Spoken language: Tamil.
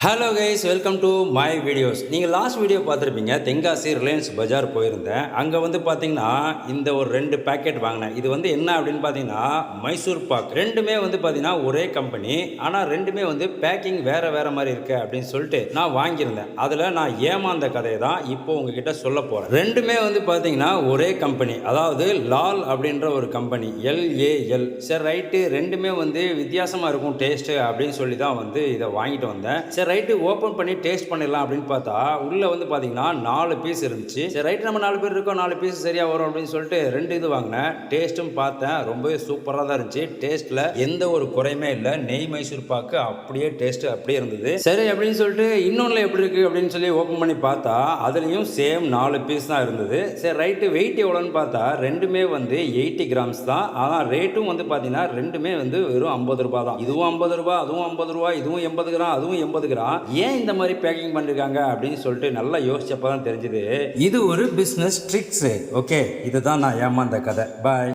Hello guys, welcome to my videos. நீங்கள் லாஸ்ட் வீடியோ பார்த்துருப்பீங்க. தென்காசி ரிலையன்ஸ் பஜார் போயிருந்தேன். அங்கே வந்து பார்த்தீங்கன்னா இந்த ஒரு 2 பேக்கெட் வாங்கினேன். இது வந்து என்ன அப்படின்னு பார்த்தீங்கன்னா மைசூர் பாக். ரெண்டுமே வந்து பார்த்தீங்கன்னா ஒரே கம்பெனி, ஆனால் ரெண்டுமே வந்து பேக்கிங் வேறு வேறு மாதிரி இருக்கு அப்படின்னு சொல்லிட்டு நான் வாங்கியிருந்தேன். அதில் நான் ஏமாந்த கதையை தான் இப்போ உங்ககிட்ட சொல்ல போகிறேன். ரெண்டுமே வந்து பார்த்தீங்கன்னா ஒரே கம்பெனி, அதாவது லால் அப்படின்ற ஒரு கம்பெனி, LAL. சரி ரைட்டு, ரெண்டுமே வந்து வித்தியாசமாக இருக்கும் டேஸ்ட்டு அப்படின்னு சொல்லி தான் வந்து இதை வாங்கிட்டு வந்தேன். சரி ரைட்டு, ஓப்பன் பண்ணி டேஸ்ட் பண்ணிடலாம் அப்படின்னு பார்த்தா உள்ளே வந்து பார்த்தீங்கன்னா 4 பீஸ் இருந்துச்சு. சரி ரைட்டு, நம்ம 4 பேர் இருக்கோம், 4 பீஸ் சரியாக வரும் அப்படின்னு சொல்லிட்டு 2 இது வாங்கினேன். டேஸ்ட்டும் பார்த்தேன், ரொம்பவே சூப்பராக தான் இருந்துச்சு. டேஸ்ட்டில் எந்த ஒரு குறையுமே இல்லை. நெய் மைசூர் பாக்கு அப்படியே டேஸ்ட் அப்படியே இருந்தது. சரி அப்படின்னு சொல்லிட்டு இன்னொன்றில் எப்படி இருக்குது அப்படின்னு சொல்லி ஓப்பன் பண்ணி பார்த்தா அதுலேயும் சேம் 4 பீஸ் தான் இருந்தது. சரி ரைட்டு, வெயிட் எவ்வளோன்னு பார்த்தா ரெண்டுமே வந்து 80 கிராம்ஸ் தான். ஆனால் ரேட்டும் வந்து பார்த்தீங்கன்னா ரெண்டுமே வந்து வெறும் 50 ரூபா தான். இதுவும் 50 ரூபா, அதுவும் 50 ரூபா, இதுவும் 80 கிராம், அதுவும் 80 கிராம். ஏன் இந்த மாதிரி பேக்கிங் பண்ணிருக்காங்க அப்படின்னு சொல்லிட்டு நல்லா யோசிச்சப்பதான் தெரிஞ்சது இது ஒரு பிசினஸ் ட்ரிக்ஸ். ஓகே, இதுதான் நான் ஏமாந்த கதை. பாய்.